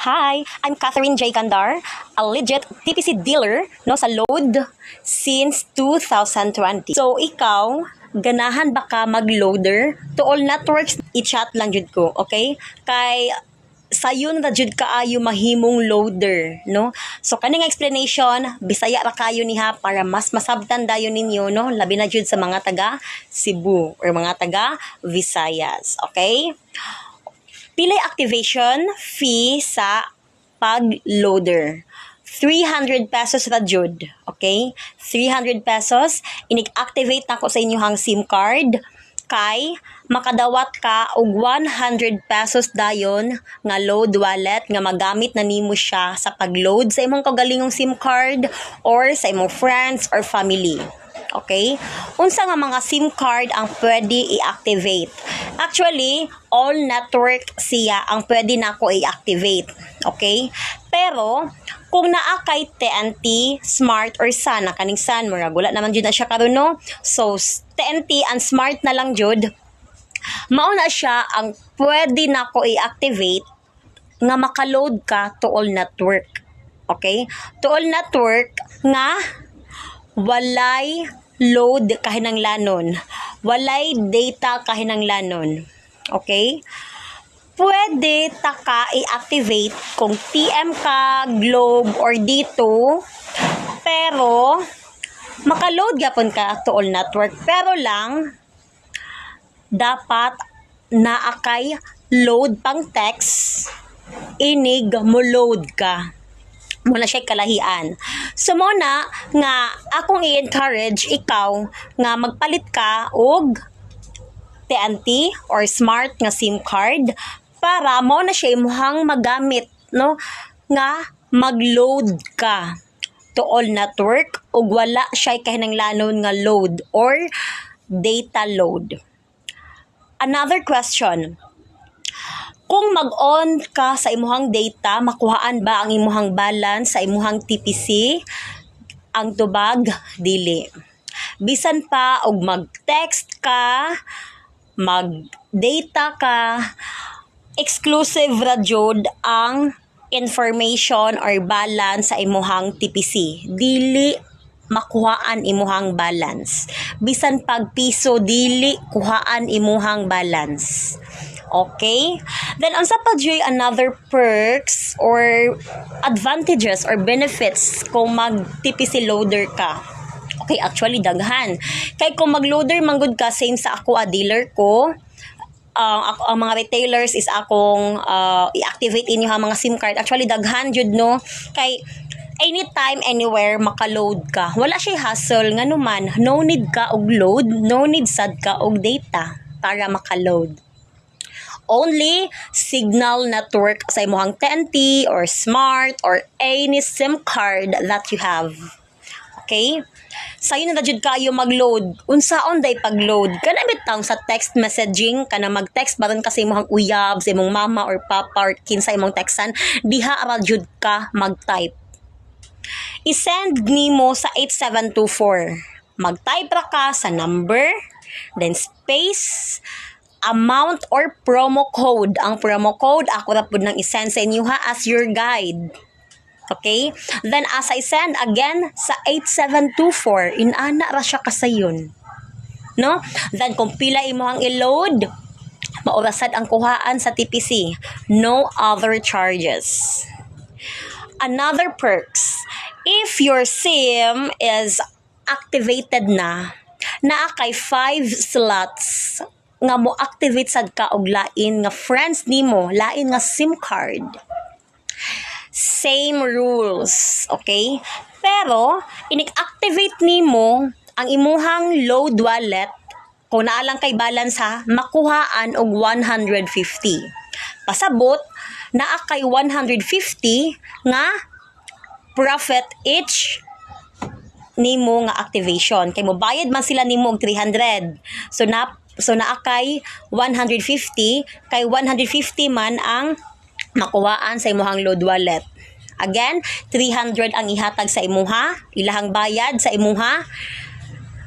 Hi, I'm Catherine J. Gandar, a legit TPC dealer no sa load since 2020. So ikaw, ganahan ba ka mag-loader? To all networks, i-chat lang jud ko, okay? Kay sayon ra jud kaayo mahimong loader, no? So kaning explanation, Bisaya ra kayo niha para mas masabtan dayon ninyo, no? Labi na jud sa mga taga Cebu or mga taga Visayas, okay? Pilay activation fee sa pag-loader. 300 pesos ra jud, okay? 300 pesos, inig-activate na ko sa inyong SIM card, kay makadawat ka og 100 pesos dayon nga load wallet nga magamit na nimo siya sa pag-load sa imong kaugalingong SIM card or sa imong friends or family. Okay? Unsa nga mga SIM card ang pwede i-activate? Actually, all network siya ang pwede nako i-activate. Okay? Pero kung naa kay TNT, Smart or Sun, kaning Sun, murag wala naman jud na siya karon no. So TNT and Smart na lang jud. Mao na siya ang pwede nako i-activate nga makaload ka to all network. Okay? To all network nga walay load kahinanglanon. Walay data kahinanglanon. Okay? Pwede ta ka i-activate kung TM ka, Globe, or dito. Pero, makaload gapon ka to all network. Pero lang, dapat naakay load pang text, inig mo load ka. Muna siya kalahian. So muna nga akong i-encourage ikaw nga magpalit ka og TNT or Smart nga SIM card para mo na siya imuhang magamit no nga mag-load ka to all network ug wala siya kahinanglanon nga load or data load. Another question. Kung mag-on ka sa imuhang data, makuhaan ba ang imuhang balance sa imuhang TPC? Ang tubag, dili. Bisan pa og mag-text ka, mag-data ka, exclusive ra jud ang information or balance sa imuhang TPC. Dili makuhaan imuhang balance. Bisan pag piso, dili kuhaan imuhang balance. Okay? Then, unsa pa dyan another perks or advantages or benefits kung mag-TPC loader ka? Okay, actually, daghan. Kaya kung mag-loader manggod ka, same sa ako, dealer ko, ang mga retailers is akong i-activate inyo ang mga SIM card. Actually, daghan jud no? Kay anytime, anywhere, makaload ka. Wala siya hassle, nga naman, no need ka og load, no need sad ka og data para makaload. Only signal network sa imuhang TNT or Smart or any SIM card that you have. Okay? Sayo na jud kayo mag-load. Unsaon day pag-load? Kana bitaw sa text messaging, kana mag-text baron ka sa imong uyab, sa imong mama or papa or kinsa imong textan, diha ra jud ka mag-type. I-send nimo sa 8724. Mag-type ra ka sa number, then space, amount or promo code. Ang promo code, ako na po nang isend sa inyo ha as your guide. Okay? Then as I send again sa 8724, inana ra siya kasayon. No? Then kung pila imo ang i-load, maurasad ang kuhaan sa TPC. No other charges. Another perks. If your SIM is activated na kay 5 slots nga mo activate sad ka og lain nga friends nimo, lain nga SIM card. Same rules, okay? Pero inig-activate nimo ang imuhang load wallet kung naa lang kay balance ha, makuhaan og 150. Pasabot naa kay 150 nga profit each nimo nga activation. Kay mo bayad man sila nimo og 300. So naa kay 150, kay 150 man ang makuhaan sa imuhang load wallet. Again, 300 ang ihatag sa imuha, ilahang bayad sa imuha,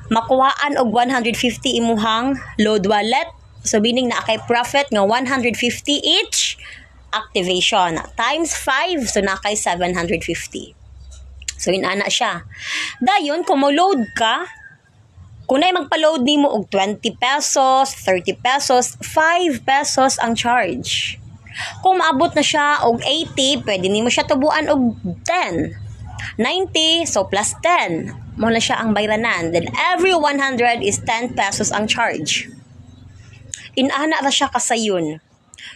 makuhaan og 150 imuhang load wallet. So meaning naa kay profit nga 150 each activation times 5, so nakay 750. So yun ana siya. Dayon kung mo-load ka, kung na'y magpa-load nimo og 20 pesos, 30 pesos, 5 pesos ang charge. Kung maabot na siya og 80, pwede nimo siya tubuan og 10. 90, so plus 10. Mo na siya ang bayranan. Then every 100 is 10 pesos ang charge. Inana ra siya kasayon.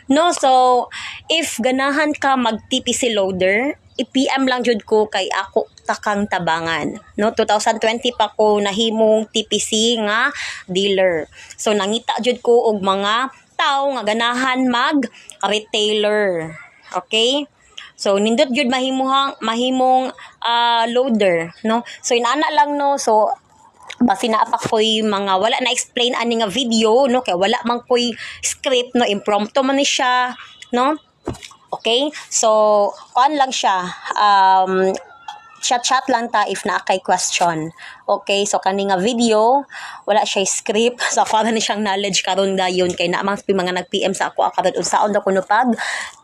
No, so if ganahan ka mag TPC loader, i-PM lang jud ko kay ako takang tabangan. No, 2020 pa ko nahimong TPC nga dealer. So nangita jud ko og mga tao nga ganahan mag retailer. Okay? So nindot jud mahimong loader, no? So inana lang no. So basi na pa ko'y mga wala na explain ani nga video, no, kay wala man ko'y script, no, impromptu man ni siya, no. Okay, so kuan lang siya, chat lang ta if na kay question. Okay, so kani nga video wala siya script, so ako ni siyang knowledge karon dayon kay naamang mga nag-PM sa ako karon unsaon daw kuno pag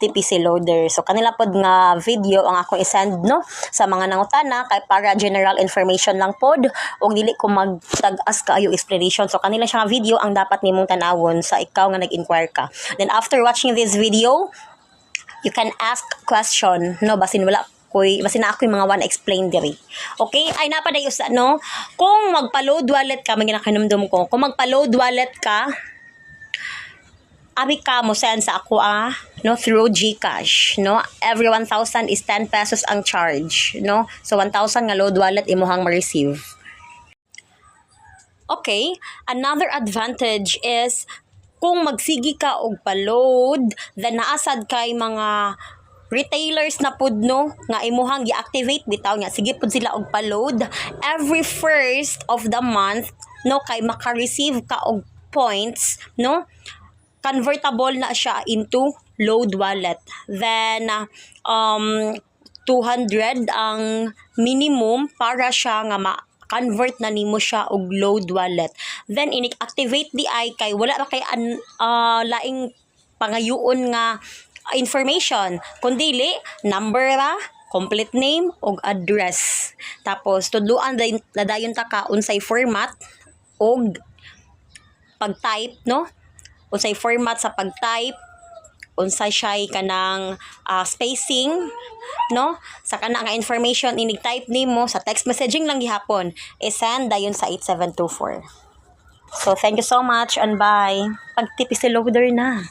TPC loader. So kanila pod nga video ang akong i-send, no, sa mga nangutana kay para general information lang pod ug dili ko magtag-as kaayo explanation. So kanila siya nga video ang dapat nimong tanawon sa ikaw nga nag-inquire ka. Then after watching this video, you can ask question, no, basin wala basin na ako yung mga one explain diri. Okay? Ay napadayo sa no, kung magpa-load wallet ka, may ginakanumdum ko, kung magpa-load wallet ka, abi ka mo send sa ako no, through GCash, no. Every 1,000 is 10 pesos ang charge, no. So 1,000 nga load wallet imuhang ma-receive. Okay, another advantage is kung magsigi ka og pa-load, then naasad kay mga retailers na pud, no, nga imuhang i-activate bitaw nya, sige pud sila og pa-load every first of the month, no, kay maka-receive ka og points, no, convertible na siya into load wallet. Then 200 ang minimum para siya nga convert na nimo siya og load wallet. Then ini-activate di ay kay wala ra kay laing pangayuon nga information, kundili number ra, complete name og address. Tapos tudloan na dayon ta ka unsay format og pag-type, no, unsay format sa pag-type, unsay siya kanang spacing, no, sa kana nga information inig-type nimo sa text messaging lang gihapon, i-send dayon sa 8724. So thank you so much and bye. Pag TPC loader na.